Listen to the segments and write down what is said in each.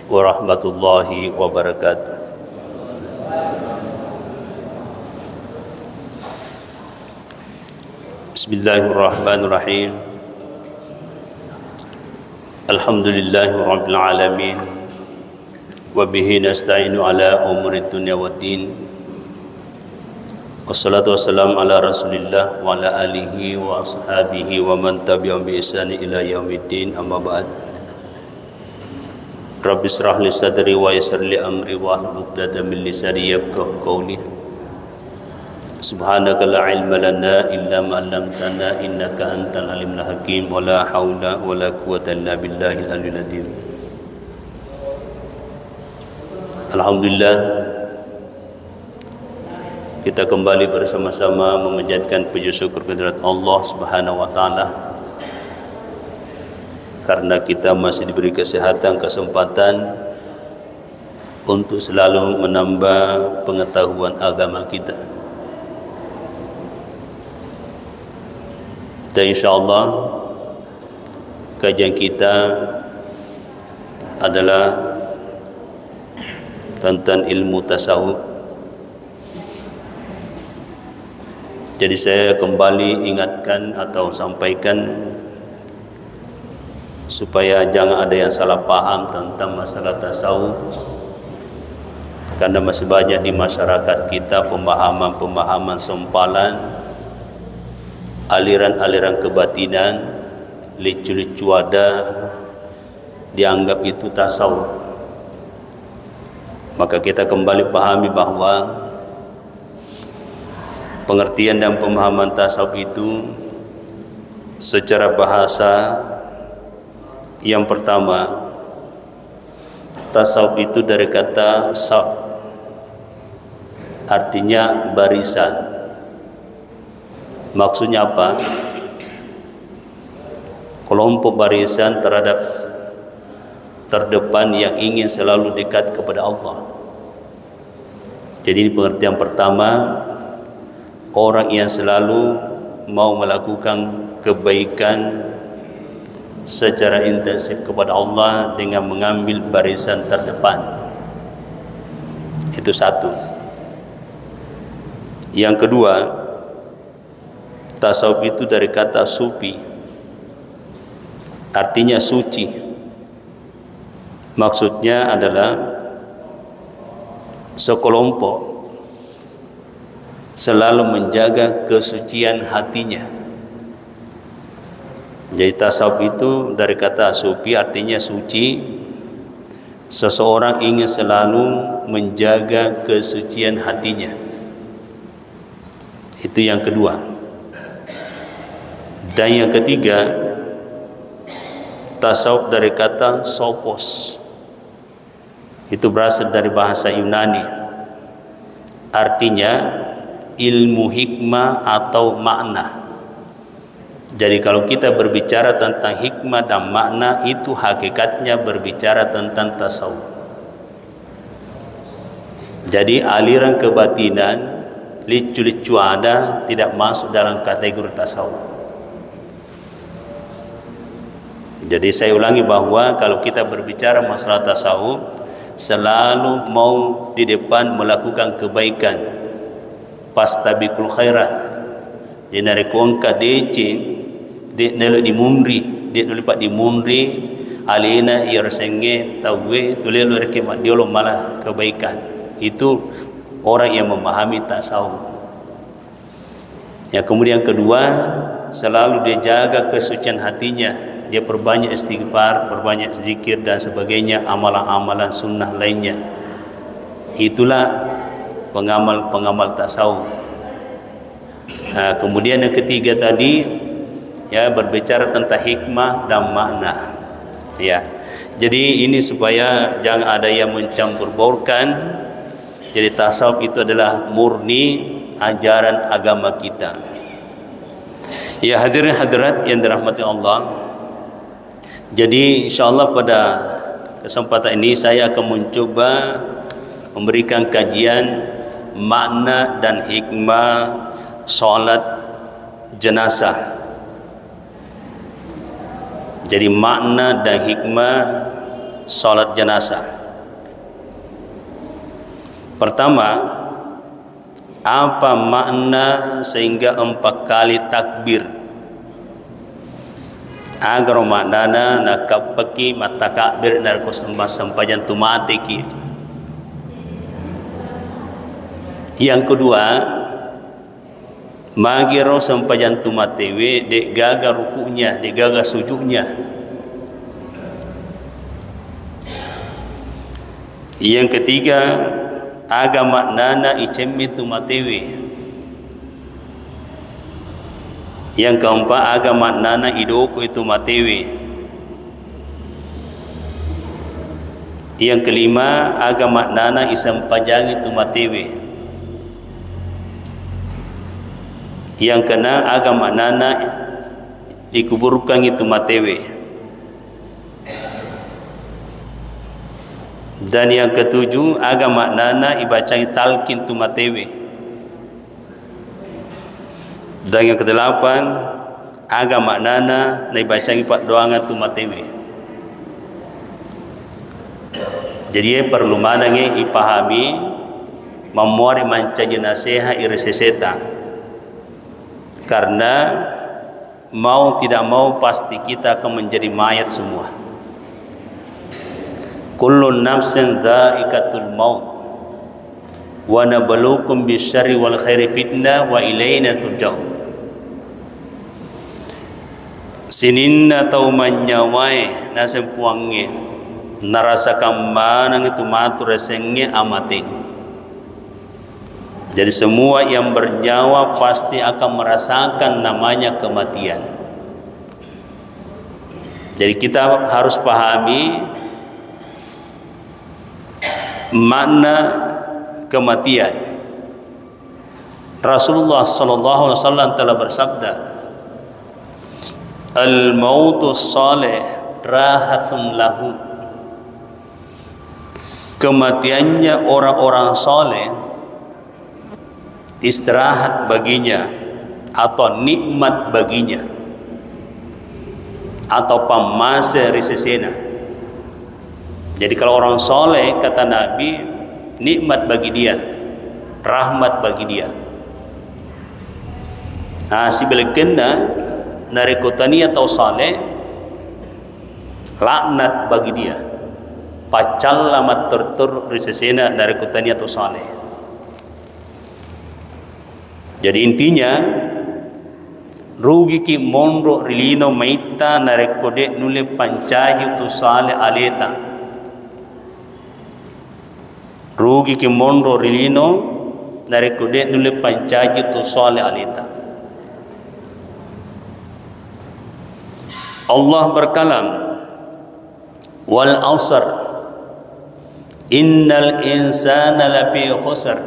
warahmatullahi wabarakatuh. Bismillahirrahmanirrahim. Alhamdulillahirabbil alamin. Wa bihi nasta'inu ala umurid dunya waddin. Wassalatu wassalamu ala Rasulillah wa ala alihi wa ashabihi wa man tabi'ahum bi ihsani ila yaumiddin. Amma ba'd. Rabbi israh li sadri wa yassir li amri wa hlul 'uqdatam min lisani yafqahu qawli. Subhanaka la ilma lana illa ma 'allamtana innaka antal alimul hakim wa la haula wa la quwwata illa billahil aliyyil azim. Alhamdulillah, kita kembali bersama-sama memanjatkan puji syukur kehadirat Allah Subhanahu wa taala karena kita masih diberi kesehatan, kesempatan untuk selalu menambah pengetahuan agama kita. Dan insyaallah kajian kita adalah tentang ilmu tasawuf. Jadi saya kembali ingatkan atau sampaikan supaya jangan ada yang salah paham tentang masalah tasawuf, karena masih banyak di masyarakat kita pemahaman-pemahaman sempalan, aliran-aliran kebatinan, licu-licu ada dianggap itu tasawuf. Maka kita kembali pahami bahwa pengertian dan pemahaman tasawuf itu secara bahasa, yang pertama, tasawuf itu dari kata saf, artinya barisan. Maksudnya apa? Kelompok barisan terhadap terdepan yang ingin selalu dekat kepada Allah. Jadi ini pengertian pertama, orang yang selalu mau melakukan kebaikan secara intensif kepada Allah dengan mengambil barisan terdepan. Itu satu. Yang kedua, tasawuf itu dari kata sufi, artinya suci. Maksudnya adalah sekelompok selalu menjaga kesucian hatinya. Jadi tasawuf itu dari kata sufi artinya suci. Seseorang ingin selalu menjaga kesucian hatinya. Itu yang kedua. Dan yang ketiga, tasawuf dari kata sophos. Itu berasal dari bahasa Yunani. Artinya ilmu hikmah atau makna. Jadi kalau kita berbicara tentang hikmah dan makna, itu hakikatnya berbicara tentang tasawuf. Jadi aliran kebatinan, licu-licu ada, tidak masuk dalam kategori tasawuf. Jadi saya ulangi bahwa kalau kita berbicara masalah tasawuf, selalu mau di depan melakukan kebaikan, pastabiqul khairat. Jadi dari kuangka DC di nelo di mumri, di lupa di mumri alina yarsenge tawe tulelo rekemat diolo malah kebaikan. Itu orang yang memahami tasawuf. Yang kemudian kedua, selalu dia jaga kesucian hatinya. Dia perbanyak istighfar, perbanyak zikir dan sebagainya, amalan-amalan sunnah lainnya. Itulah pengamal-pengamal tasawuf. Nah, kemudian yang ketiga tadi, ya, berbicara tentang hikmah dan makna. Ya, jadi ini supaya jangan ada yang mencampur baurkan. Jadi tasawuf itu adalah murni ajaran agama kita. Ya hadirin hadirat yang dirahmati Allah. Jadi insyaallah pada kesempatan ini saya akan mencoba memberikan kajian makna dan hikmah salat jenazah. Jadi makna dan hikmah salat jenazah. Pertama, apa makna sehingga 4 kali takbir? Agar maknana nakapaki matakabir narko sampajan tumati ki. Yang kedua, magiro sampajan tumatewe de gaga rukunya, de gaga sujudnya. Yang ketiga, agama nana icemmi tumatewe. Yang keempat, agama nana idoko itu matewe. Yang kelima, agama nana isampajang itu matewe. Yang keenam, agama nana dikuburkan itu matewe. Dan yang ketujuh, agama nana ibacang talqin tu matewe. Dan yang kedelapan, agama nana ibacang ipat doangan tu matewe. Jadi perlu manange ipahami memuari mancaji nasihat iriseseta. Karena mau tidak mau pasti kita akan menjadi mayat semua. Kullu nafsin dha'iqatul maut wa nabluukum bisyarri wal khairi fitnah wa ilaina turja'un. Sininna tau manyawai nasempuange narasakan manang itu matur resenge amating. Jadi semua yang bernyawa pasti akan merasakan namanya kematian. Jadi kita harus pahami makna kematian. Rasulullah sallallahu alaihi wasallam telah bersabda, "Al-mautu salih rahatun lahu." Kematiannya orang-orang saleh istirahat baginya atau nikmat baginya atau pamase risesena. Jadi kalau orang soleh kata Nabi, nikmat bagi dia, rahmat bagi dia. Nah, si belekena narikotani atau soleh, laknat bagi dia. Pacal lamat tertur risesena narikotani atau soleh. Jadi intinya rugi ki monro rilino maita narekode nule pancaji tu sale aleta. Rugi ki monro rilino narekode nule pancaji tu sale aleta. Allah berkalam, wal asr innal insana lafi khusr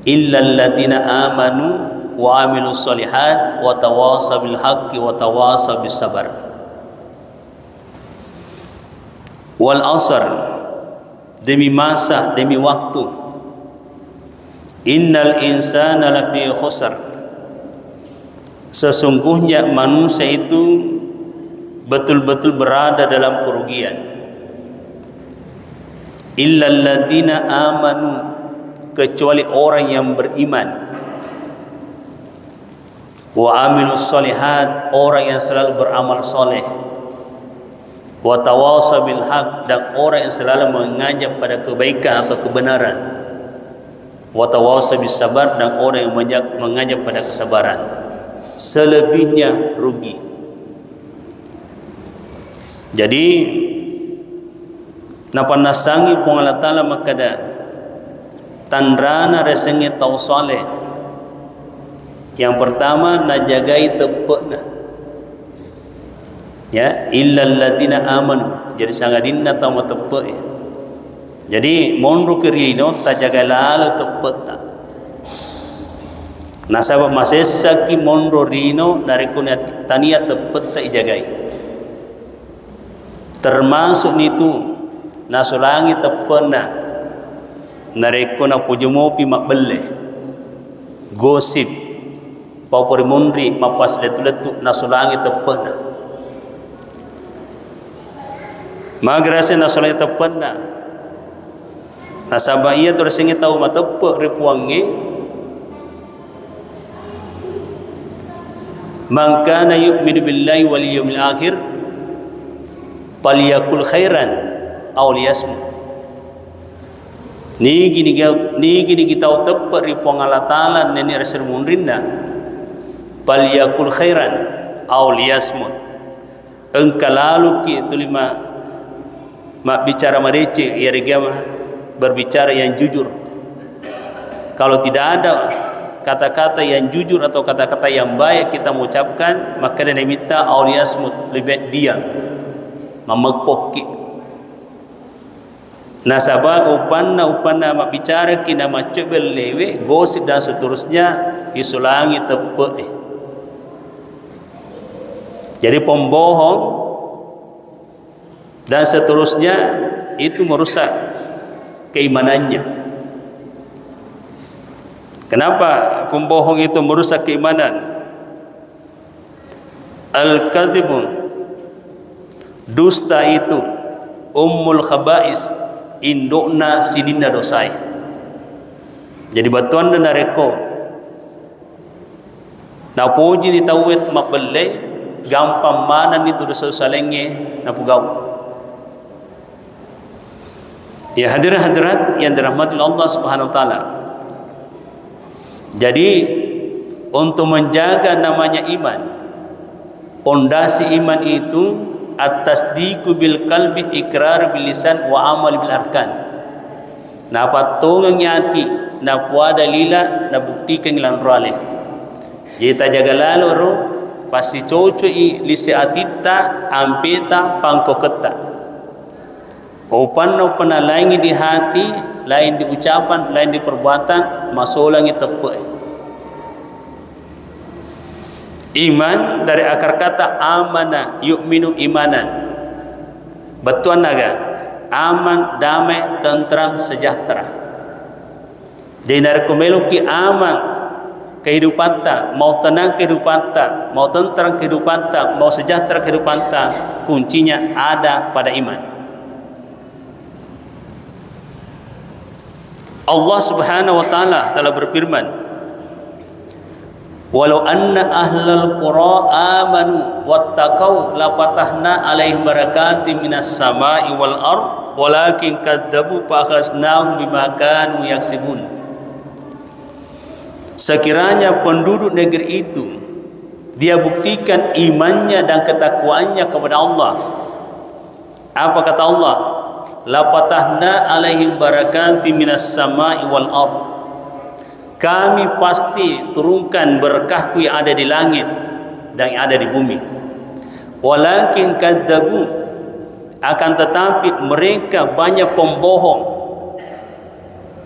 illa alladziina aamanu wa 'amilus shalihat wa tawashaw bil haqqi wa tawashaw bis sabr. Wal asr, demi masa, demi waktu. Innal insana lafi khusr, sesungguhnya manusia itu betul-betul berada dalam kerugian. Illa alladziina amanu, kecuali orang yang beriman, wa amilus shalihat, orang yang selalu beramal soleh, wa tawasaw bil haq, dan orang yang selalu mengajak pada kebaikan atau kebenaran, wa tawasaw bis sabar, dan orang yang mengajak pada kesabaran. Selebihnya rugi. Jadi napa nasangi pun Allah Ta'ala makada tandrana resenge tau soleh. Yang pertama najagai tepekna, ya, illal ladzina amanu, jadi sangadinna tau tepek. Jadi monru kirino tajaga lalu tepek ta. Nasabah masesa ki monru rino narikuna tania tepek ta ijagai. Termasuk nitu nasulangi tepena nareko na pujumopi makbele gosip papori munri mapas letu-letu nasulangi tepena. magrasa na solay tapan na nasaba iya tu rasingi tahu matapa ripuangi man kana yu'minu billahi wal yawmil akhir falyakul khairan aw liyasmut. Ni gini kita tepat ripuang Allah Ta'ala neni rasir munrinna falyakul khairan aw liyasmut. Engkau lalu ki tulima mak bicara merece ya regama berbicara yang jujur. Kalau tidak ada kata-kata yang jujur atau kata-kata yang baik kita mengucapkan, maka dia minta auliyasmut, lebih diam, memekpoki. Nasabah upana mak bicara kina macam lewe, gosip dan seterusnya isulangi tepe. Jadi pembohong dan seterusnya itu merusak keimanannya. Kenapa pembohong itu merusak keimanan? Al-kadhibun, dusta itu ummul khaba'is, indukna sinina dosai. Jadi batuan dan nareko na puji ditawet mabelai gampang mana itu dosa salenge na pugau. Ya hadirat yang dirahmati Allah Subhanahu wa taala. Jadi untuk menjaga namanya iman, pondasi iman itu at-tasdiqu bil qalbi, ikrar bil lisan wa amal bil arkan. Na patungang yati na puada lila na buktikan ilan rale. Jadi ta jaga lalu ro pasti coco i lisi atita ampeta pangkoketa. Upan lain di hati, lain di ucapan, lain di perbuatan, masulangi tepe. Iman dari akar kata amana yu'minu imanan. Betuan naga aman, damai, tentram, sejahtera. Jadi dari kumeluki aman kehidupan ta, mau tenang kehidupan ta, mau tentram kehidupan ta, mau sejahtera kehidupan ta, kuncinya ada pada iman. Allah Subhanahu wa taala telah berfirman, walau anna ahlal qura amanu wattaqau la fatahna alaihim barakatim minas samai wal ard walakin kadzabu fa akhadnahum bima kanu yaksibun. Sekiranya penduduk negeri itu dia buktikan imannya dan ketakwaannya kepada Allah, apa kata Allah? La patahna alaihim barakatim minas samai wal ard. Kami pasti turunkan berkahku yang ada di langit dan yang ada di bumi. Walakin kadzabu, akan tetapi mereka banyak pembohong.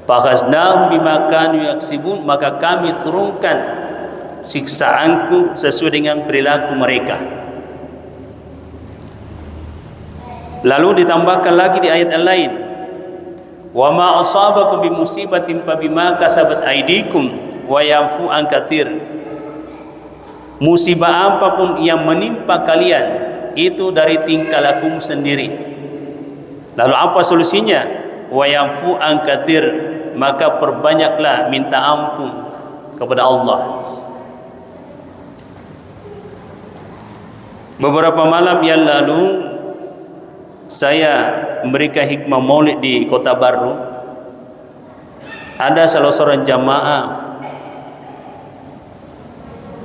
Fakhaznahum bima kanu yaksibun, maka kami turunkan siksaanku sesuai dengan perilaku mereka. Lalu ditambahkan lagi di ayat yang lain, wa ma asabakum bi musibatin fa bima kasabat aydikum wa yafu an katsir. Musibah apapun yang menimpa kalian itu dari tingkah lakumu sendiri. Lalu apa solusinya? Wa yafu an katsir, maka perbanyaklah minta ampun kepada Allah. Beberapa malam yang lalu saya memberikan hikmah maulid di Kota Baru. Ada salah seorang jamaah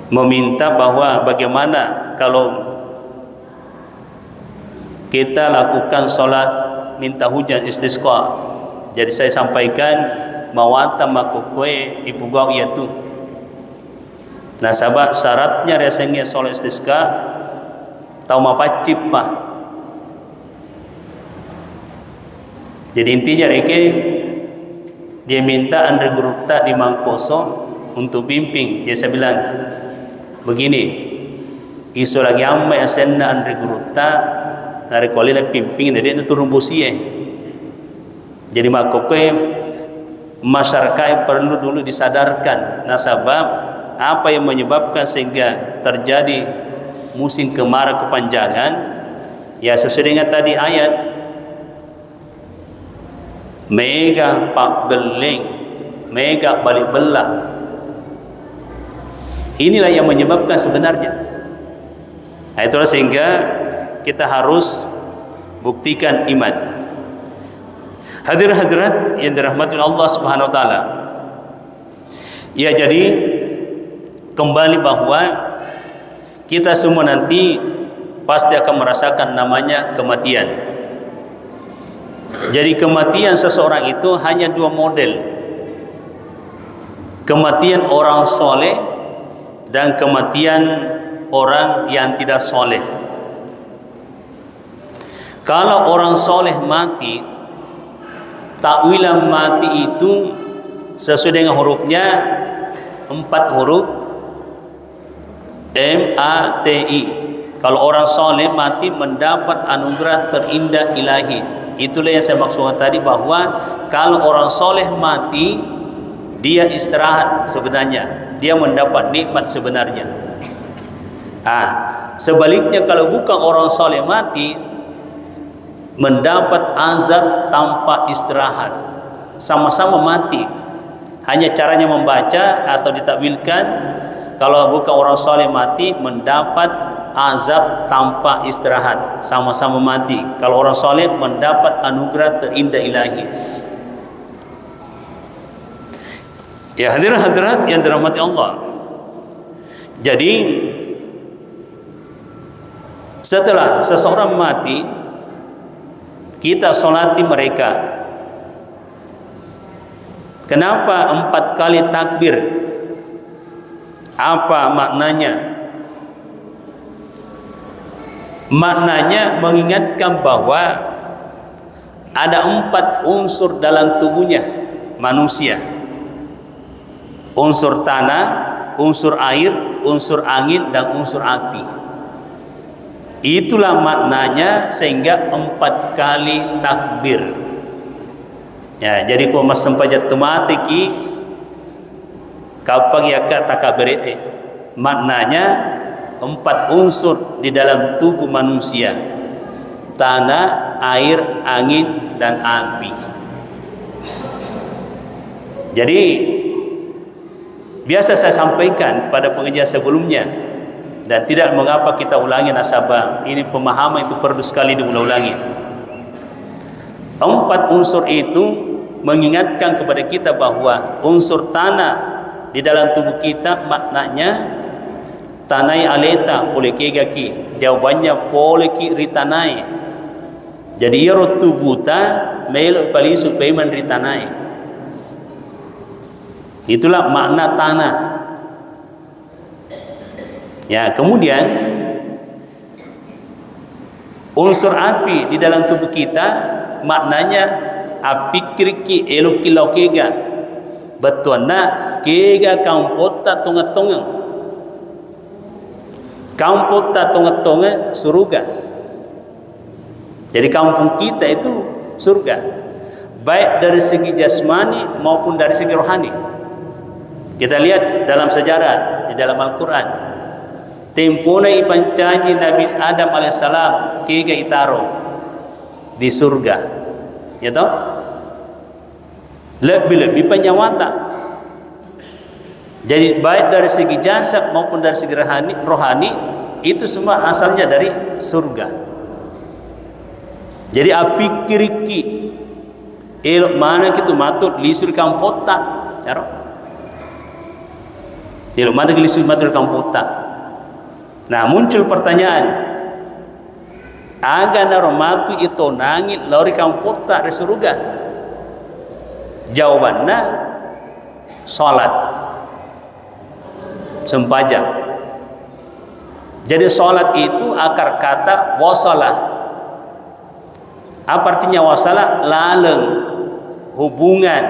meminta bahwa bagaimana kalau kita lakukan solat minta hujan istisqa. Jadi saya sampaikan mawata makukwe ibu gau yaitu. Nah sahabat syaratnya rasanya solat istisqa tahu mapacip pak. Jadi intinya dia minta Andre Gurukta di Mangkoso untuk bimbing. Dia saya bilang begini, isu lagi amma yang senna Andre Gurukta dari kuali lagi pimping dari itu turun busie. Jadi makokwe masyarakat perlu dulu disadarkan nasabab apa yang menyebabkan sehingga terjadi musim kemarau kepanjangan. Ya sesuai dengan tadi ayat mega pak beling, mega balik belak. Inilah yang menyebabkan sebenarnya. Nah, itulah sehingga kita harus buktikan iman. Hadirat yang dirahmati Allah Subhanahu wa taala. Ya, jadi kembali bahwa kita semua nanti pasti akan merasakan namanya kematian. Jadi kematian seseorang itu hanya dua model. Kematian orang soleh dan kematian orang yang tidak soleh. Kalau orang soleh mati, takwilan mati itu sesuai dengan hurufnya 4 huruf M-A-T-I. Kalau orang soleh mati mendapat anugerah terindah ilahi. Itulah yang saya maksudkan tadi, bahwa kalau orang soleh mati, dia istirahat sebenarnya, dia mendapat nikmat sebenarnya. Sebaliknya kalau bukan orang soleh mati, mendapat azab tanpa istirahat, sama-sama mati. Hanya caranya membaca atau ditakwilkan. Kalau bukan orang soleh mati, mendapat azab tanpa istirahat, sama-sama mati. Kalau orang soleh mendapat anugerah terindah ilahi. Ya, hadirat yang dirahmati Allah. Jadi setelah seseorang mati, kita solati mereka. Kenapa 4 kali takbir? Apa maknanya? Maknanya mengingatkan bahwa ada 4 unsur dalam tubuhnya manusia. Unsur tanah, unsur air, unsur angin, dan unsur api. Itulah maknanya sehingga 4 kali takbir. Ya, jadi kalau mas sempajat tumatiki kapag yakat takabir, maknanya 4 unsur di dalam tubuh manusia: tanah, air, angin, dan api. Jadi biasa saya sampaikan pada pengajian sebelumnya, dan tidak mengapa kita ulangi nasabah. Ini pemahaman itu perlu sekali diulang-ulangi. 4 unsur itu mengingatkan kepada kita bahwa unsur tanah di dalam tubuh kita maknanya tanai aleta polekegaki, jawabannya poleki ritanai. Jadi yaro tubuta melo palisu payman ritanai. Itulah makna tanah. Ya, kemudian unsur api di dalam tubuh kita maknanya api kiriki eluki laukega, betuana kega kampota tunga-tunga, kampota tunga-tunga surga. Jadi kampung kita itu surga, baik dari segi jasmani maupun dari segi rohani. Kita lihat dalam sejarah di dalam Al-Quran, tempona ipancaji Nabi Adam alaihissalam kega itaro di surga, ya toh, lebih-lebih penyawata. Jadi baik dari segi jasad maupun dari segi rohani itu semua asalnya dari surga. Jadi api kiriki elok mana kita matut lisur kampota, ya roh. Elok mana kita lisur matut kampota. Nah, muncul pertanyaan, aga naromatu itu nangit lori kampota dari surga? Jawabannya salat, sembahyang. Jadi salat itu akar kata wasalah. Apa artinya wasalah? Laleng, hubungan,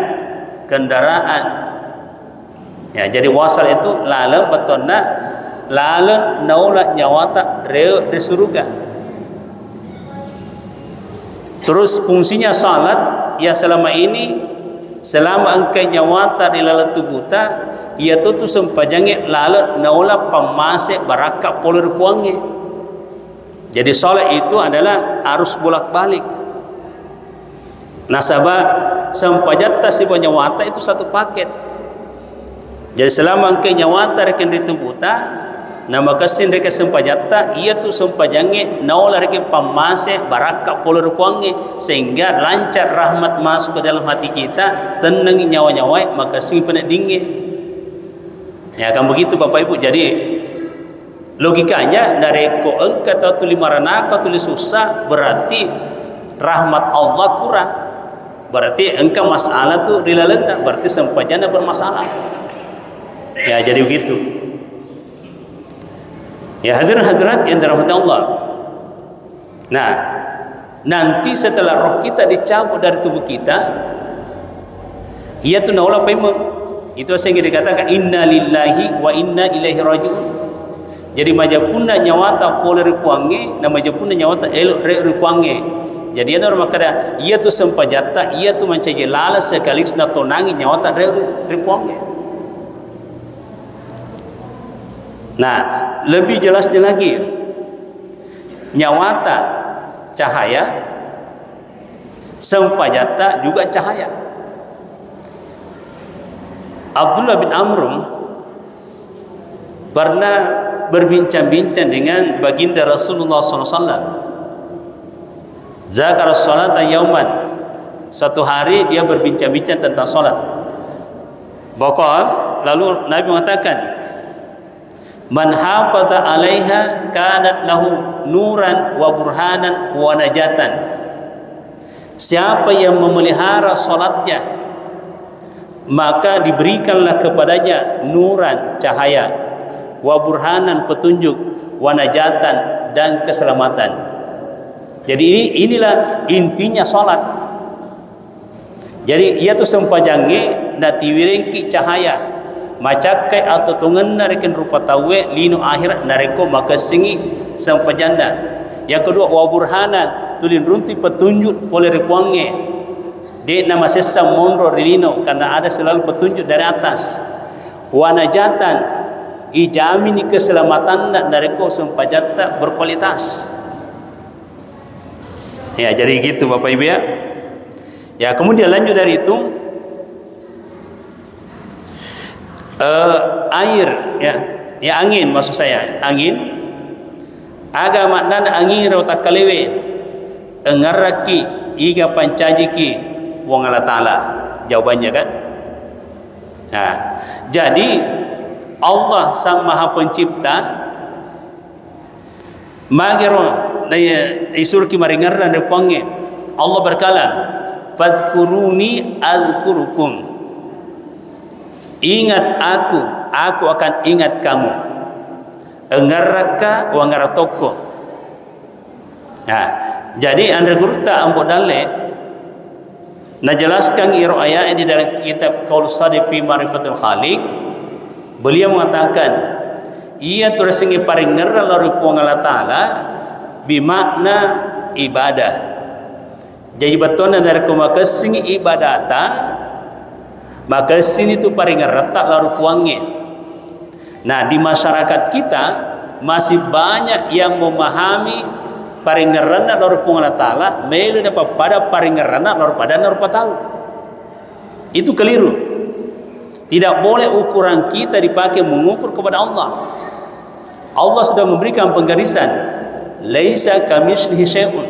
kendaraan. Ya, jadi wasal itu laleng, betulnya laleng naula nyawata reo di surga. Terus fungsinya salat ya selama ini, selama engkau nyawata di lalat tubuhta, ia tutu sempajangi lalat naula pamase baraka polir kuangnya. Jadi salat itu adalah arus bolak-balik. Nasabah sampajatta si nyawata itu satu paket. Jadi selama engke nyawata rekin ritubuta nama kasin reke sampajatta ia tu sampajange naola reke pamase baraka polor puange sehingga lancar rahmat masuk ke dalam hati kita, tenang nyawa-nyawa maka sing pena dingin. Ya kan begitu Bapak Ibu. Jadi logikanya dari ko engka atau tuli marana atau tuli susah berarti rahmat Allah kurang. Berarti engka masalah tu rilalenda, berarti sampajana bermasalah. Ya jadi begitu. Ya hadirin-hadirat yang dirahmati Allah. Nah, nanti setelah roh kita dicabut dari tubuh kita, ia tu naula paimeng. Itu sehingga dikatakan inna lillahi wa inna ilaihi raji'un. Jadi majapuna nyawata pola ripuange na majapuna nyawata elok ripuange. Jadi ada orang makada ia tu sampajata ia tu mancaje lalas sekaligus na tonangi nyawata ripuange. Nah, lebih jelasnya lagi nyawata cahaya, sampajata juga cahaya. Abdullah bin Amrum pernah berbincang-bincang dengan baginda Rasulullah SAW. Zakar salata yauman, satu hari dia berbincang-bincang tentang salat. Bakal lalu Nabi mengatakan, man hafaza 'alaiha kanat lahu nuran wa burhanan wa najatan. Siapa yang memelihara salatnya maka diberikanlah kepadanya nuran cahaya, wa burhanan petunjuk, wa najatan dan keselamatan. Jadi inilah intinya salat. Jadi ia tu sempajange na tiwirengki cahaya macakai atau tungenna rekin rupa tawe lino akhirat nareko maka singi sampajanda. Yang kedua wa burhanan tulin runti petunjuk oleh repuange. Dia nama sesam monro rilino karena ada selalu petunjuk dari atas. Wa najatan ijamini keselamatan dari ko sampajata berkualitas. Ya jadi gitu Bapak Ibu ya. Ya kemudian lanjut dari itu air ya angin maksud saya angin agama maknana angin rautak kalewe engaraki iga pancajiki wong Allah Ta'ala. Jawabannya kan. Nah, jadi Allah Sang Maha Pencipta magero isurki maringar dan reponge Allah berkalam fadhkuruni azkurukum. Ingat aku akan ingat kamu. Engaraka wa ngaratoko. Nah, jadi anda gurta ambo dale najelaskan iro ayat di dalam kitab Qaul Sadiq fi Ma'rifatul Khaliq. Beliau mengatakan ia tersingi paringar lari puang Allah Ta'ala bimakna ibadah. Jadi betulnya dari kumakasingi ibadata maka sini tu paringar retak lari puangnya. Nah di masyarakat kita masih banyak yang memahami paringarana lor pung Allah Ta'ala melu dapat pada paringarana lor pada lor tahu. Itu keliru. Tidak boleh ukuran kita dipakai mengukur kepada Allah. Allah sudah memberikan penggarisan laisa kamitslihi syai'un.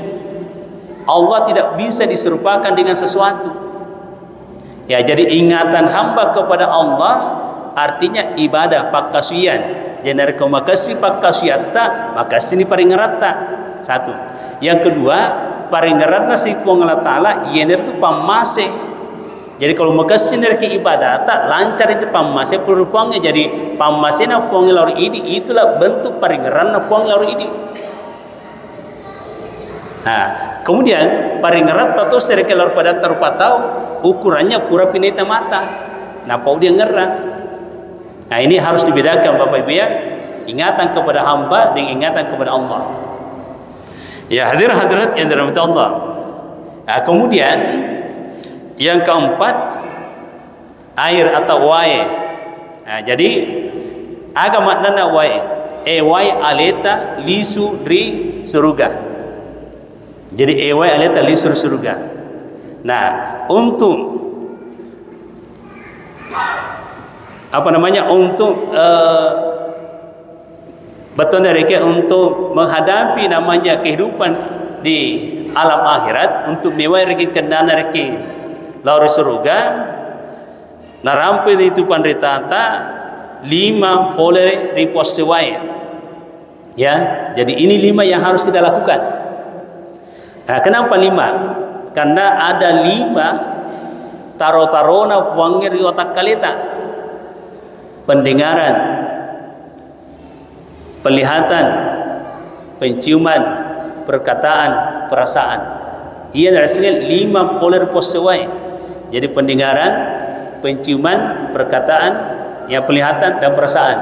Allah tidak bisa diserupakan dengan sesuatu. Ya jadi ingatan hamba kepada Allah artinya ibadah pakasian. Jadi kau makasih pakasiatta makasih ni paringarata. Satu. Yang kedua, paringaratna si puang Allah Ta'ala yener tu pamase. Jadi kalau makasih nerki ibadah tak lancar itu pamase perupuangnya jadi pamase na puang laur ini itulah bentuk paringaratna puang laur ini. Nah, kemudian paringarat atau sereke laur pada terupa tahu ukurannya pura pinita mata. Napa dia ngerang. Nah, ini harus dibedakan Bapak Ibu ya. Ingatan kepada hamba dengan ingatan kepada Allah. Ya hadirat yang dirahmati Allah. Nah, kemudian yang keempat air atau wae. Nah, jadi agama maknana wae. Wae aleta lisu ri surga. Jadi wae aleta lisu surga. Nah, untuk untuk betul mereka untuk menghadapi namanya kehidupan di alam akhirat, untuk mewah mereka kena mereka lauri surga narampai itu pandritata 5 poler ripos sewai. Ya, jadi ini 5 yang harus kita lakukan. Nah, kenapa 5? Karena ada 5 taro-tarona puangir di otak kalita. Pendengaran, penglihatan, penciuman, perkataan, perasaan. Ia adalah 5 poler posewai. Jadi pendengaran, penciuman, perkataan, yang penglihatan dan perasaan.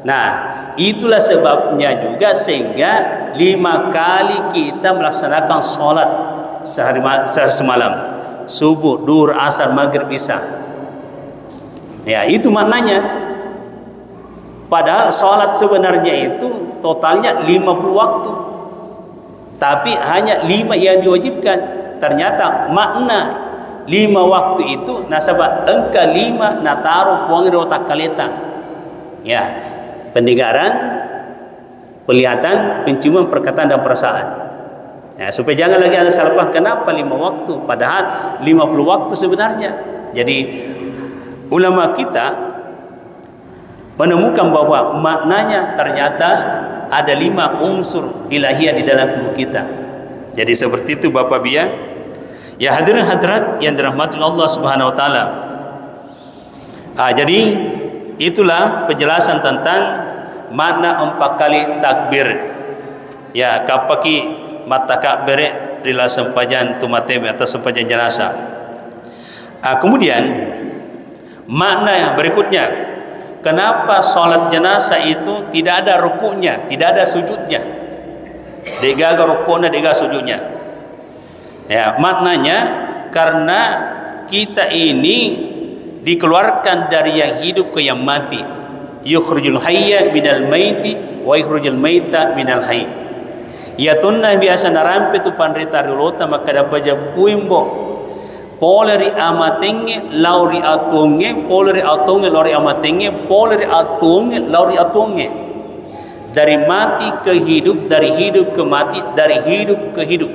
Nah, itulah sebabnya juga sehingga 5 kali kita melaksanakan sholat sehari semalam, subuh, duhur, asar, maghrib, isya. Ya, itu maknanya. Padahal sholat sebenarnya itu totalnya 50 waktu, tapi hanya 5 yang diwajibkan. Ternyata makna 5 waktu itu nasabah engka 5 nataruh puangir otak kaleta. Ya, pendengaran, penglihatan, penciuman, perkataan dan perasaan. Ya, supaya jangan lagi ada salah paham kenapa 5 waktu, padahal 50 waktu sebenarnya. Jadi ulama kita menemukan bahwa maknanya ternyata ada 5 unsur ilahiyah di dalam tubuh kita. Jadi seperti itu Bapak Bia. Ya hadirin hadirat yang dirahmati Allah Subhanahu wa taala. Jadi itulah penjelasan tentang makna 4 kali takbir. Ya, kapaki mata takbir rila sempajan tumatebe atau sempajan jenazah. Kemudian makna yang berikutnya, kenapa sholat jenazah itu tidak ada rukuknya, tidak ada sujudnya? Degaga rukuknya, degaga sujudnya. Ya, maknanya karena kita ini dikeluarkan dari yang hidup ke yang mati. Yukhrijul hayya minal maiti wa yukhrijul maita minal hayy. Ya tunna biasa narampe tu pandrita rilota maka dapat puimbo. Poleri amatenge lauri atunge, poleri atunge lauri amatenge, poleri atunge lauri atunge. Dari mati ke hidup, dari hidup ke mati, dari hidup ke hidup.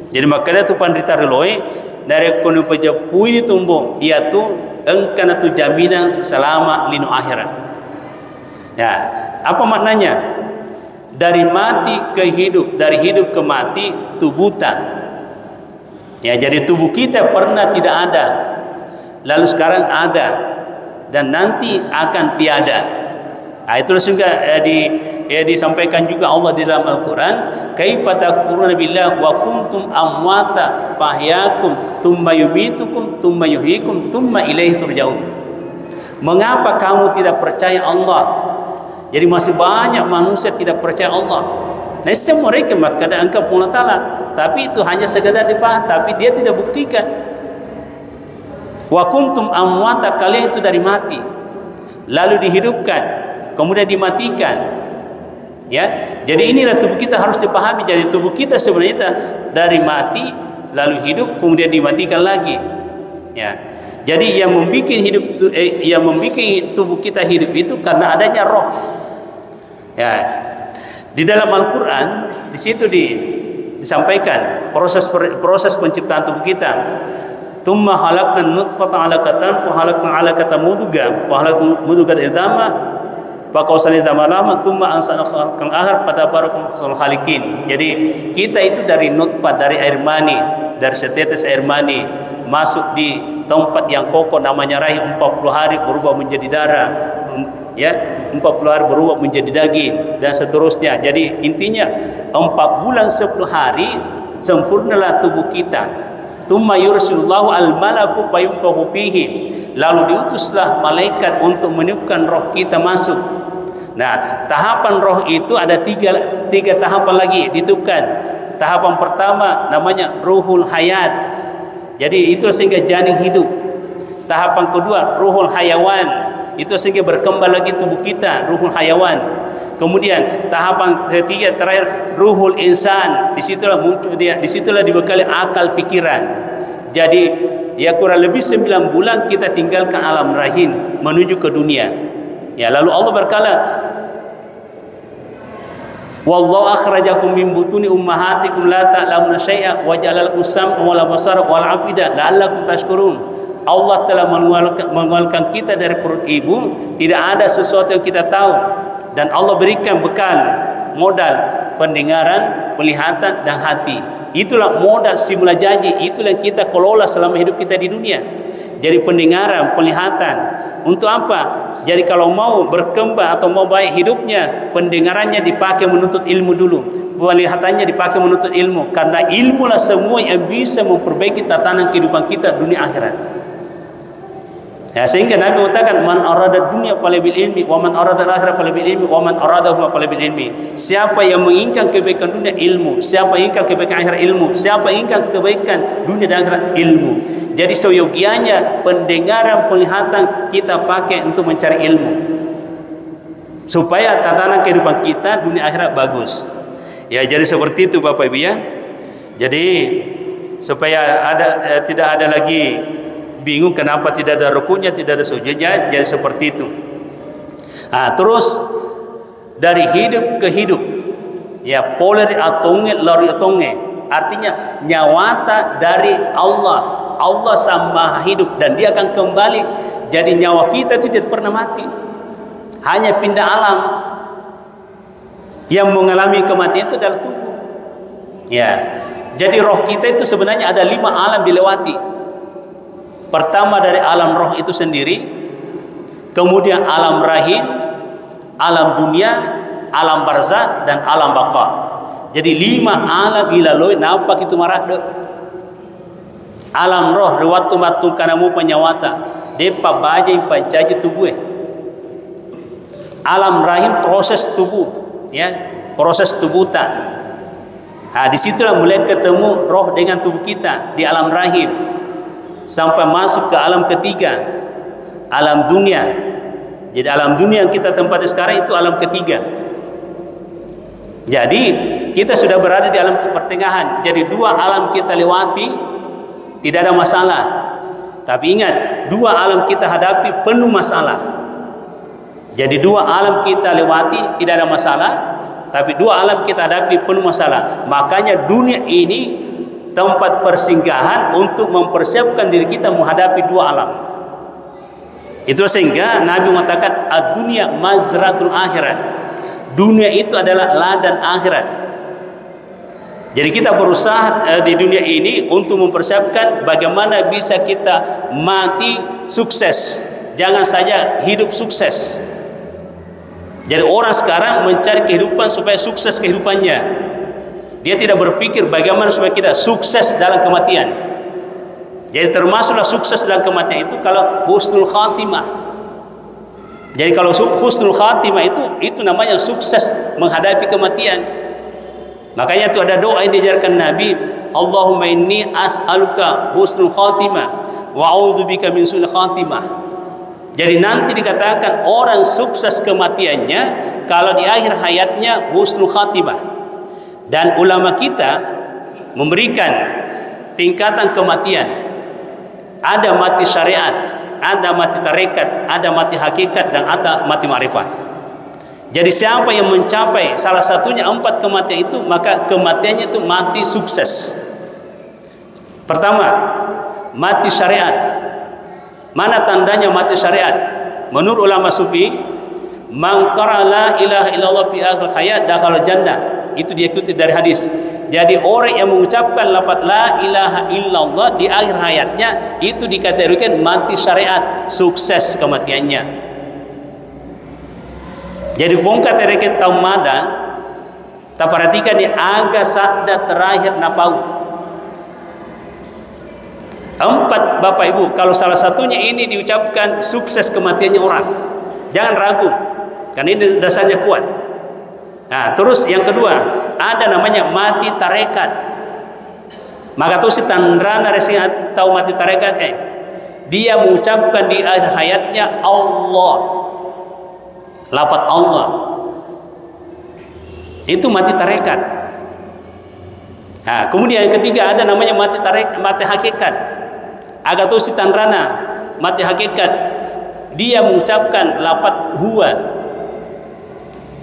Jadi makanya tu pandrita riloe dari kono paja pui tumbo, ia tu engkana tu jaminan selama lino akhirat. Ya, apa maknanya? Dari mati ke hidup, dari hidup ke mati, tu buta. Ya, jadi tubuh kita pernah tidak ada, lalu sekarang ada, dan nanti akan tiada. Itulah sehingga disampaikan juga Allah di dalam Al-Quran, kaifa takfuruna billah wa kuntum amwata fahyakum thumma yumitukum thumma yuhyikum thumma ilaihi turja'un. Mengapa kamu tidak percaya Allah? Jadi masih banyak manusia tidak percaya Allah. Nah, semua mereka maka ada engkau Allah Ta'ala, tapi itu hanya sekadar dipaham, tapi dia tidak buktikan. Wa kuntum amwata, kalian itu dari mati lalu dihidupkan, kemudian dimatikan. Ya, jadi inilah tubuh kita harus dipahami. Jadi tubuh kita sebenarnya dari mati lalu hidup kemudian dimatikan lagi. Ya, jadi yang membuat hidup yang membuat tubuh kita hidup itu karena adanya roh. Ya, di dalam Al-Quran di situ disampaikan proses penciptaan tubuh kita. Tsumma khalaqna nutfata 'alaqatan fa khalaqna 'alaqatan mudghah fa khalaqna mudghatan idama fa qawsana idama lama tsumma ansana khalqan akhar pada barakul khaliqin. Jadi kita itu dari nutfah, dari air mani, dari setetes air mani masuk di tempat yang kokoh namanya rahim, 40 hari berubah menjadi darah, ya 40 hari berubah menjadi daging dan seterusnya. Jadi intinya 4 bulan 10 hari sempurnalah tubuh kita. Tsumma yursilullahu al-malaku fayunfakhu fihi, lalu diutuslah malaikat untuk meniupkan roh kita masuk. Nah, tahapan roh itu ada tiga tahapan lagi ditiupkan. Tahapan pertama namanya ruhul hayat. Jadi itu sehingga janin hidup. Tahapan kedua ruhul hayawan, itu sehingga berkembang lagi tubuh kita, ruhul hayawan. Kemudian tahapan ketiga terakhir ruhul insan, disitulah muncul dia, disitulah dibekali akal pikiran. Jadi ya kurang lebih 9 bulan kita tinggalkan alam rahim menuju ke dunia. Ya, lalu Allah berkata, wallahu akhrajakum min butuni ummahatikum la ta'lamuna syai'a wa ja'ala lakum sam'a wal absara wal afida la'allakum tashkurun. Allah telah mengeluarkan kita dari perut ibu, tidak ada sesuatu yang kita tahu, dan Allah berikan bekal, modal pendengaran, penglihatan dan hati. Itulah modal simula janji, itulah yang kita kelola selama hidup kita di dunia. Jadi pendengaran, penglihatan, untuk apa? Jadi kalau mau berkembang atau mau baik hidupnya, pendengarannya dipakai menuntut ilmu dulu, penglihatannya dipakai menuntut ilmu, karena ilmulah semua yang bisa memperbaiki tatanan kehidupan kita dunia akhirat. Ya, sehingga Nabi mengatakan, man arada dunya falabil ilmi wa man arada al-akhirah falabil ilmi wa man aradahuma falabil ilmi. Siapa yang menginginkan kebaikan dunia, ilmu. Siapa yang inginkan kebaikan akhirat, ilmu. Siapa yang inginkan kebaikan dunia dan akhirat, ilmu. Jadi seyogianya pendengaran, penglihatan kita pakai untuk mencari ilmu, supaya tatanan kehidupan kita dunia akhirat bagus. Ya, jadi seperti itu Bapak Ibu ya. Jadi supaya tidak ada lagi bingung kenapa tidak ada rukunya, tidak ada sujudnya, jadi seperti itu. Nah, terus dari hidup ke hidup, ya poler atonge lori atonge, artinya nyawata dari Allah. Allah sama hidup dan dia akan kembali. Jadi nyawa kita itu tidak pernah mati, hanya pindah alam. Yang mengalami kematian itu dalam tubuh. Ya, jadi roh kita itu sebenarnya ada 5 alam dilewati. Pertama dari alam roh itu sendiri, kemudian alam rahim, alam dunia, alam barzah, dan alam baqa. Jadi 5 alam ilaloi nampak itu marah de. Alam roh rewatu matung kanamu penyawata, depa baja yang pancaji tubuh. Alam rahim proses tubuh, ya, proses tubutan. Nah, disitulah mulai ketemu roh dengan tubuh kita di alam rahim, sampai masuk ke alam ketiga, alam dunia. Jadi alam dunia yang kita tempati sekarang itu alam ketiga. Jadi kita sudah berada di alam pertengahan. Jadi 2 alam kita lewati tidak ada masalah. Tapi ingat, 2 alam kita hadapi penuh masalah. Jadi 2 alam kita lewati tidak ada masalah, tapi 2 alam kita hadapi penuh masalah. Makanya dunia ini tempat persinggahan untuk mempersiapkan diri kita menghadapi 2 alam. Itu sehingga Nabi mengatakan ad-dunya mazratul akhirat. Dunia itu adalah ladang akhirat. Jadi kita berusaha di dunia ini untuk mempersiapkan bagaimana bisa kita mati sukses. Jangan saja hidup sukses. Jadi orang sekarang mencari kehidupan supaya sukses kehidupannya. Dia tidak berpikir bagaimana supaya kita sukses dalam kematian. Jadi termasuklah sukses dalam kematian itu kalau husnul khatimah. Jadi kalau husnul khatimah itu namanya sukses menghadapi kematian. Makanya itu ada doa yang diajarkan Nabi, Allahumma inni as'aluka husnul khatimah wa a'udzubika min su'il khatimah. Jadi nanti dikatakan orang sukses kematiannya kalau di akhir hayatnya husnul khatimah. Dan ulama kita memberikan tingkatan kematian. Ada mati syariat, ada mati tarekat, ada mati hakikat, dan ada mati ma'rifat. Jadi siapa yang mencapai salah satunya 4 kematian itu, maka kematiannya itu mati sukses. Pertama, mati syariat. Mana tandanya mati syariat? Menurut ulama sufi, man qara la ilaha illallah fi akhir hayat dakhala jannah. Itu dia kutip dari hadis. Jadi orang yang mengucapkan lafaz la ilaha illallah di akhir hayatnya itu dikategorikan mati syariat, sukses kematiannya. Jadi bongkar terkait taumada, tak perhatikan di agak sabda terakhir napau. 4 Bapak Ibu, kalau salah satunya ini diucapkan sukses kematiannya orang, jangan ragu, karena ini dasarnya kuat. Nah, terus yang kedua, ada namanya mati tarekat. Maka tuh si tandrana resi tahu mati tarekat, dia mengucapkan di akhir hayatnya Allah, lafaz Allah. Itu mati tarekat. Nah, kemudian yang ketiga ada namanya mati tarekat, mati hakikat. Agatosi Tanrana, mati hakikat, dia mengucapkan lafaz huwa.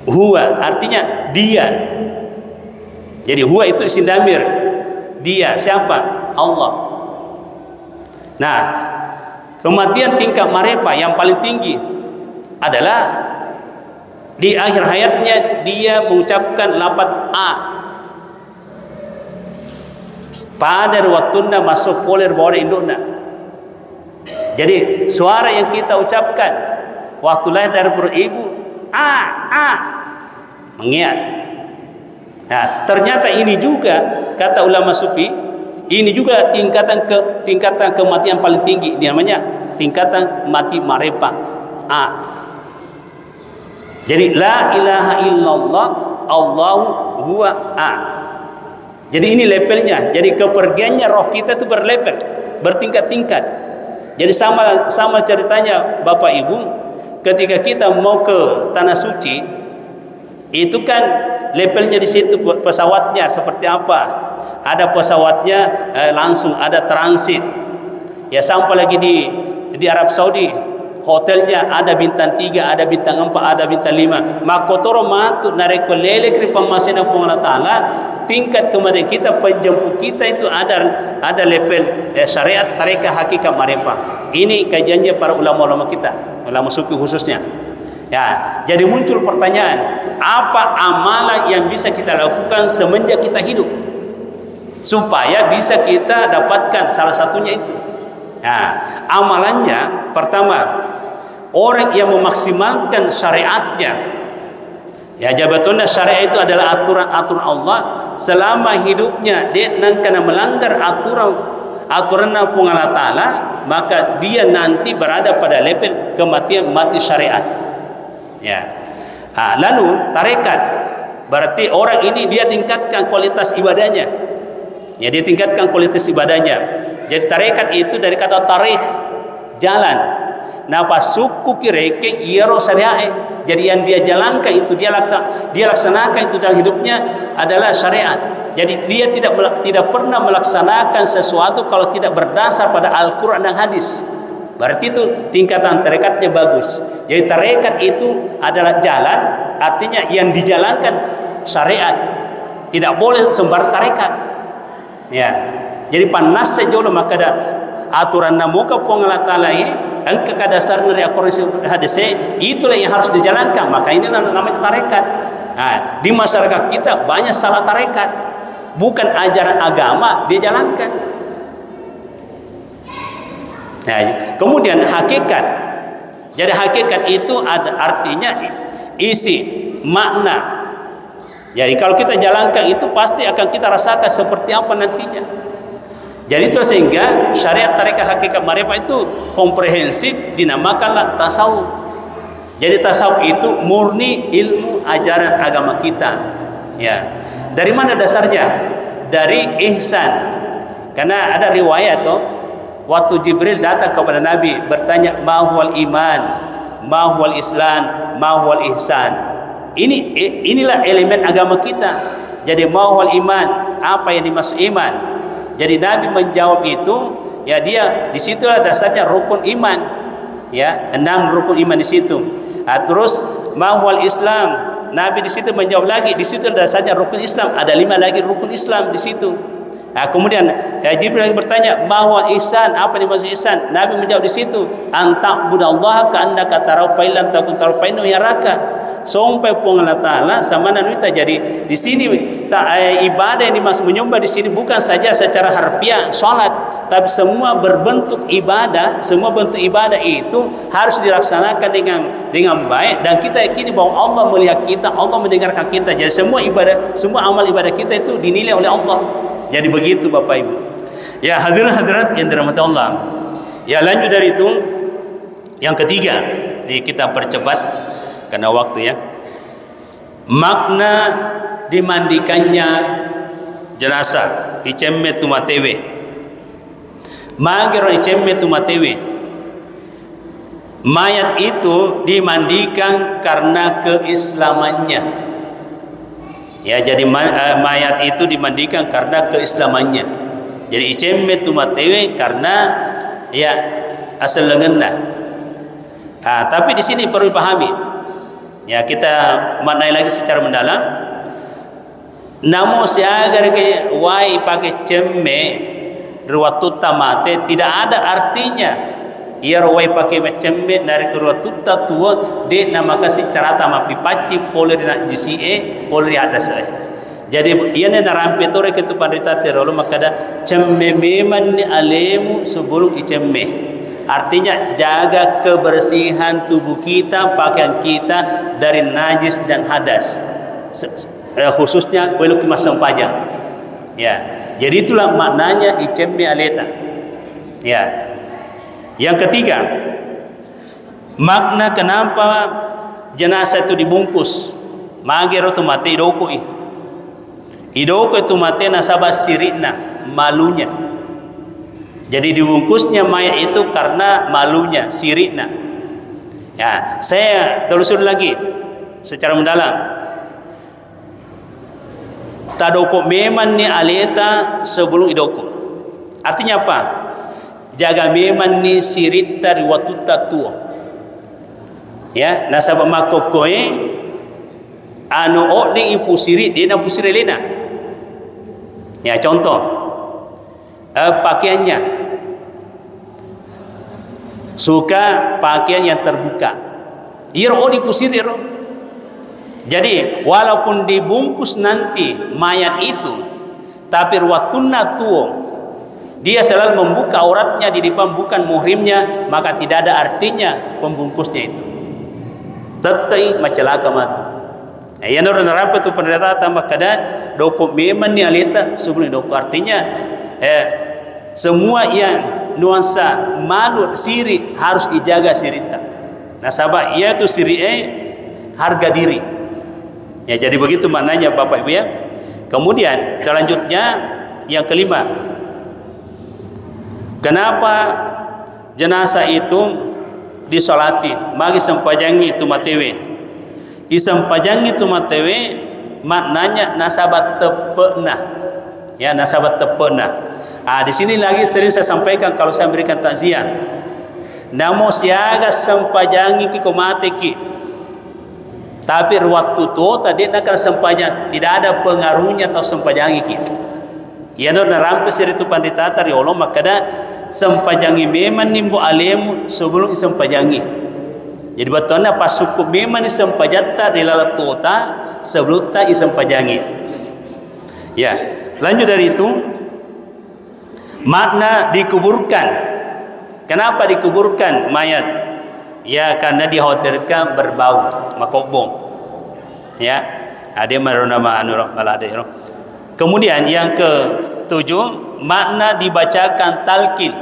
Huwa artinya dia. Jadi huwa itu isim damir. Dia siapa? Allah. Nah, kematian tingkat marefa yang paling tinggi adalah di akhir hayatnya dia mengucapkan lafaz a. Pada waktuna masuk poler bawah indukna. Jadi suara yang kita ucapkan waktu lahir dari perut ibu a mengiak. Nah, ternyata ini juga kata ulama sufi, ini juga tingkatan kematian paling tinggi, dia namanya tingkatan mati marefa a. Jadi la ilaha illallah Allahu huwa a. Jadi ini levelnya. Jadi kepergiannya roh kita itu berlevel, bertingkat-tingkat. Jadi sama ceritanya Bapak Ibu, ketika kita mau ke tanah suci, itu kan levelnya di situ pesawatnya seperti apa? Ada pesawatnya langsung ada transit. Ya sampai lagi di Arab Saudi, hotelnya ada bintang 3, ada bintang 4, ada bintang 5. Makotoro matu narik lele kri pamasena Allah Taala. Tingkat kematian kita, penjemput kita itu ada level syariat, tarekat, hakikat, marefa. Ini kajiannya para ulama-ulama kita, ulama sufi khususnya. Ya, jadi muncul pertanyaan, apa amalan yang bisa kita lakukan semenjak kita hidup supaya bisa kita dapatkan salah satunya itu. Nah, amalannya pertama, orang yang memaksimalkan syariatnya. Ya, jabatannya syariat itu adalah aturan-aturan Allah. Selama hidupnya dia kena melanggar aturan Allah Taala, maka dia nanti berada pada level kematian mati syariat. Ya. Nah, lalu tarekat, berarti orang ini dia tingkatkan kualitas ibadahnya. Ya, dia tingkatkan kualitas ibadahnya. Jadi tarekat itu dari kata tarikh, jalan. Napa suku kireke iero syariat. Jadi yang dia jalankan itu dia laksanakan itu dalam hidupnya adalah syariat. Jadi dia tidak pernah melaksanakan sesuatu kalau tidak berdasar pada Al-Qur'an dan hadis. Berarti itu tingkatan tarekatnya bagus. Jadi tarekat itu adalah jalan, artinya yang dijalankan syariat. Tidak boleh sembarang tarekat. Ya. Jadi panas sejauh maka ada aturan namuka pengalatalahi angka kadasar dari Al-Quran hadis, itulah yang harus dijalankan. Maka inilah namanya tarekat. Nah, di masyarakat kita banyak salah tarekat, bukan ajaran agama dia jalankan. Nah, kemudian hakikat. Jadi hakikat itu ada artinya isi makna. Jadi kalau kita jalankan itu pasti akan kita rasakan seperti apa nantinya. Jadi itu sehingga syariat tarekat hakikat marefa itu komprehensif, dinamakanlah tasawuf. Jadi tasawuf itu murni ilmu ajaran agama kita. Ya. Dari mana dasarnya? Dari ihsan. Karena ada riwayat waktu Jibril datang kepada Nabi bertanya, "Ma huwal iman? Ma huwal islam? Ma huwal ihsan?" Inilah elemen agama kita. Jadi ma huwal iman, apa yang dimaksud iman? Jadi Nabi menjawab itu, ya dia di situlah dasarnya rukun iman. Ya, 6 rukun iman di situ. Nah, terus mahwal Islam, Nabi di situ menjawab lagi, di situ dasarnya rukun Islam, ada 5 lagi rukun Islam di situ. Nah, kemudian ya Jibril bertanya, mahwal ihsan, apa yang dimaksud ihsan? Nabi menjawab di situ, anta'budallaha ka'annaka tarahu fa illam takun tarahu fa innahu yaraka. Sampai Allah Taala sama nanti. Jadi di sini ibadah yang dimaksud menyembah di sini bukan saja secara harfiah salat, tapi semua berbentuk ibadah, semua bentuk ibadah itu harus dilaksanakan dengan baik, dan kita yakini bahwa Allah melihat kita, Allah mendengarkan kita. Jadi semua ibadah, semua amal ibadah kita itu dinilai oleh Allah. Jadi begitu Bapak Ibu. Ya hadirin hadirat yang dirahmati Allah. Ya lanjut dari itu, yang ketiga, ini kita percepat karena waktu ya. Makna dimandikannya jenazah icemme tumatewe. Magero icemme tumatewe. Mayat itu dimandikan karena keislamannya. Ya, jadi mayat itu dimandikan karena keislamannya. Jadi icemme tumatewe karena ya asal lenganna. Tapi di sini perlu dipahami. Ya, kita maknai lagi secara mendalam. Namo siagar ke wai pakai cemme ruwatu tamate tidak ada artinya. Ia rawai pakai cemme dari ruwatu tua de nama kasih carata ma pipaci poler na GCA poler ada saya. Jadi ia ne narampe tore ke tu pandita terolo makada cemme meman ni alemu sebelum icemme. Artinya jaga kebersihan tubuh kita, pakaian kita dari najis dan hadas, khususnya kalau kita sempajang. Ya, jadi itulah maknanya icemme aleta. Ya, yang ketiga, makna kenapa jenazah itu dibungkus. Magero tu mate idoko itu mate nasabah sirina malunya. Jadi dibungkusnya mayat itu karena malunya, sirikna. Ya, saya telusuri lagi secara mendalam. Tadoko meman ni aleta sebelum idoko. Artinya apa? Jaga meman ni sirit dari waktu tatuo. Ya, nasabah makokoe anu ni ipu sirit dia na pusire lena. Ya, contoh pakaiannya suka pakaian yang terbuka, iro dipusir iro. Jadi walaupun dibungkus nanti mayat itu, tapi ruwatuna tuo dia selalu membuka auratnya di depan bukan muhrimnya, maka tidak ada artinya pembungkusnya itu. Tetai macelaka matu. Yang orang rampai tu penderita tambah kada doko meman ni alita sebelum doko artinya semua yang nuansa malu siri harus dijaga sirita. Nasabah ia tu siri harga diri. Ya, jadi begitu maknanya Bapak Ibu ya. Kemudian selanjutnya yang kelima, kenapa jenazah itu disolati bagi sempajangi itu matewe. Isampajangi itu matewe maknanya nasabah tepena. Ya, nasabah tepena. Di sini lagi sering saya sampaikan kalau saya berikan takziah. Namo siaga sempajangi ki komate ki. Tapi waktu tu tadi nak sempajang tidak ada pengaruhnya atau sempajangi ki. Ia no narampe siri tu pandita tari Allah makada sempajangi memang nimbo alemu sebelum sempajangi. Jadi batona pas suku memang sempajata di lalat tota sebelum ta sempajangi. Ya, lanjut dari itu makna dikuburkan. Kenapa dikuburkan mayat? Ya, karena dikhawatirkan berbau makobong. Ya, ada maruna ma'anur malade. Kemudian yang ketujuh, makna dibacakan talqin.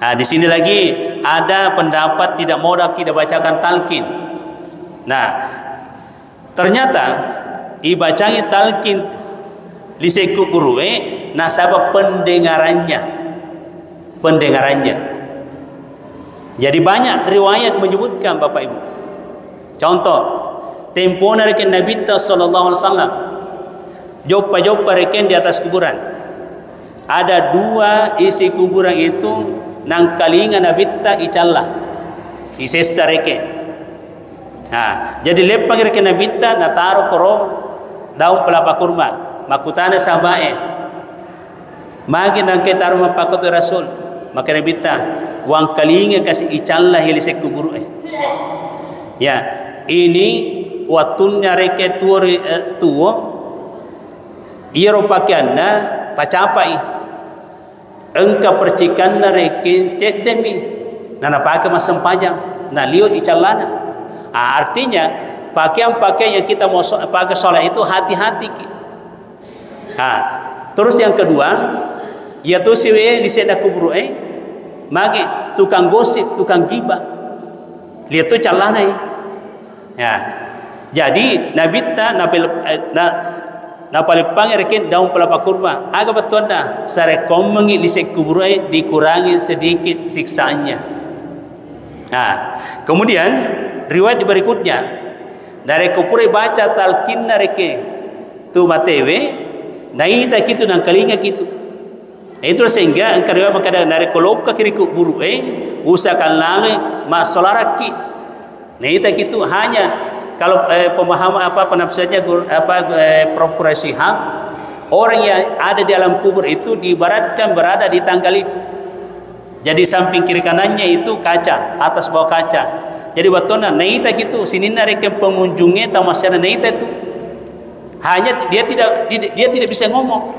Di sini lagi ada pendapat tidak modak tidak bacakan talqin. Nah, ternyata dibacangi talqin liseku gurue nasabah pendengarannya. Jadi banyak riwayat menyebutkan Bapak Ibu. Contoh, tempo narikin Nabi sallallahu alaihi wasallam joppa reken di atas kuburan. Ada dua isi kuburan itu nang kalinga Nabi icallah isessa reken. Jadi lepang reken Nabi na taruh koro daun pelapa kurma makutana sabae magi nang ke taruh mapakot Rasul maka Nabi wang kalinga kasih icallah hilise kubur ya ini watunnya reke tuo iro pakaianna pacapai engka percikan na reke cek demi nana pakai mas sempajang na liu icalana. Artinya pakaian-pakaian yang kita mau pakai sholat itu hati-hati. Terus yang kedua yaitu siwe liseda kubur magi tukang gosip, tukang gibah lihat tu calana ya. Jadi Nabi ta napal pangerekin daun pelapa kurma aga betonda sare komengi lisek kuburai dikurangi sedikit siksaannya. Kemudian riwayat berikutnya dari kupurai baca talqin nareke tu matewe naita kitu nang kalinga kitu Itu sehingga engkau riwayat makada dari kolok kiri kuburu usahakan lalu masolaraki. Nah itu gitu hanya kalau pemahaman penafsirannya Prof. Syihab, orang yang ada di alam kubur itu diibaratkan berada di tanggal itu. Jadi samping kiri kanannya itu kaca, atas bawah kaca. Jadi watona naita gitu, sini narik pengunjungnya tamasya naita itu. Hanya dia tidak bisa ngomong,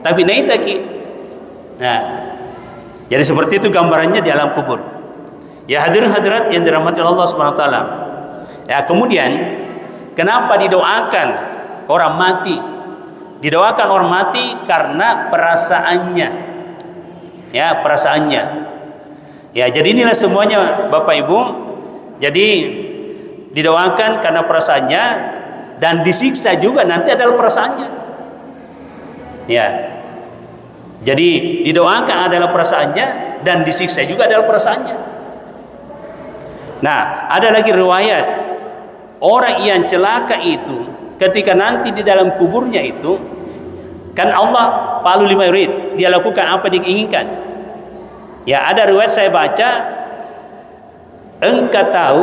tapi naita ki. Nah, jadi seperti itu gambarannya di alam kubur. Ya hadirin hadirat yang dirahmati Allah Subhanahu wa taala. Ya, kemudian kenapa didoakan orang mati? Didoakan orang mati karena perasaannya. Ya, perasaannya. Ya, jadi inilah semuanya Bapak Ibu. Jadi didoakan karena perasaannya dan disiksa juga nanti adalah perasaannya. Ya. Jadi didoakan adalah perasaannya dan disiksa juga adalah perasaannya. Nah, ada lagi riwayat orang yang celaka itu ketika nanti di dalam kuburnya itu kan Allah falu lima yurid, dia lakukan apa diinginkan. Ya, ada riwayat saya baca, engkau tahu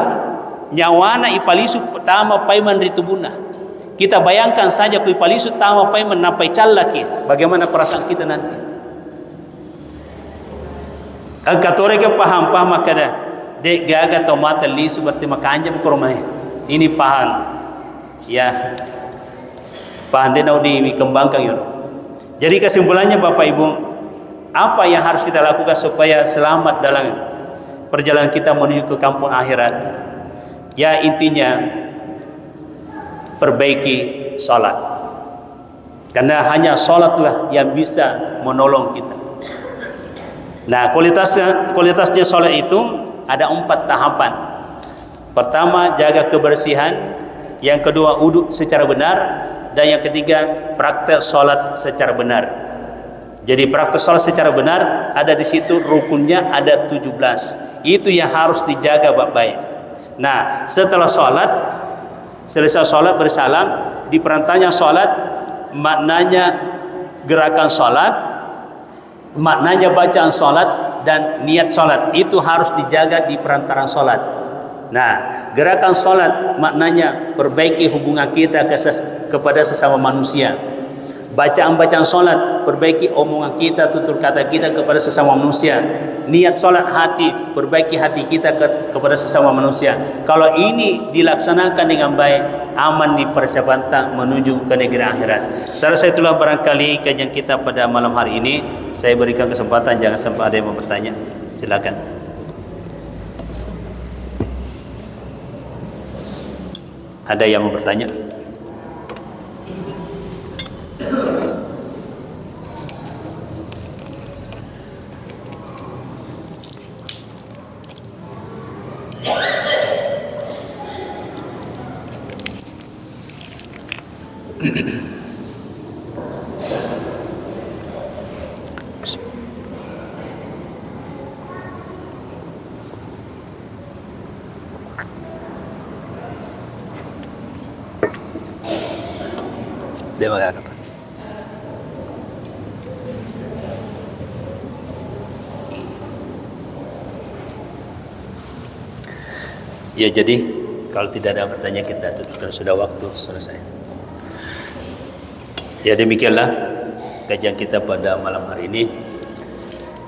nyawana ipalisu pertama paiman ritubuna. Kita bayangkan saja ku ipalisu tama paiman napai callaki, bagaimana perasaan kita nanti. Engkau tore ke paham makada dek gaga tomata li seperti makanjam kurmai. Ini paham. Ya. Paham denau dikembangkan ya. Jadi kesimpulannya Bapak Ibu, apa yang harus kita lakukan supaya selamat dalam perjalanan kita menuju ke kampung akhirat? Ya intinya perbaiki salat. Karena hanya salatlah yang bisa menolong kita. Nah, kualitasnya salat itu ada 4 tahapan. Pertama, jaga kebersihan. Yang kedua, uduk secara benar. Dan yang ketiga, praktek salat secara benar. Jadi praktek salat secara benar ada di situ rukunnya ada 17. Itu yang harus dijaga baik-baik. Nah, setelah salat, selesai salat bersalam, di perantaranya salat maknanya gerakan salat, maknanya bacaan salat dan niat salat itu harus dijaga di perantaran salat. Nah, gerakan salat maknanya perbaiki hubungan kita kepada sesama manusia. Bacaan-bacaan salat perbaiki omongan kita, tutur kata kita kepada sesama manusia. Niat salat hati, perbaiki hati kita kepada sesama manusia. Kalau ini dilaksanakan dengan baik, aman di persiapan menuju ke negeri akhirat. Saya itulah barangkali kajian kita pada malam hari ini. Saya berikan kesempatan, jangan sampai ada yang mau bertanya. Silakan. Ada yang mau bertanya? Terima kasih. Ya, jadi kalau tidak ada pertanyaan kita tutupkan, sudah waktu selesai. Ya, demikianlah kajian kita pada malam hari ini.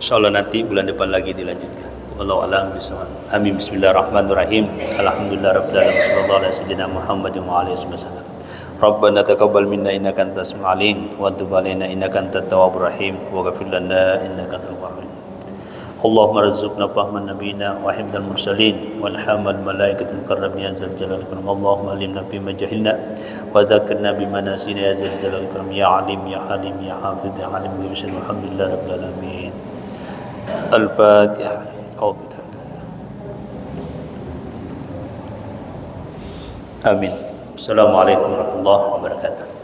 Insyaallah nanti bulan depan lagi dilanjutkan. Wallahu a'lam bishawab. Amin. Bismillahirrahmanirrahim. Alhamdulillahirabbil alamin. Sallallahu alaihi wasallam Muhammadin wa alihi wasallam. Rabbana taqabbal minna innaka antas samiul alim wa tub alaina innaka antat tawwabur rahim waghfir lana innaka antal ghafurur rahim. Allahumma rizqna fahman nabiyina wa hifdzal mursalin wal hamal malaikatul mukarramin ya zal jalal ikram. Allahumma alimna bima jahilna wa dzakkirna bima nasina ya zal jalal ikram. Ya alim ya halim ya hafidh ya alim bi bismillah alhamdulillah rabbil alamin. Al-Fatihah. Amin. Assalamualaikum warahmatullahi wabarakatuh.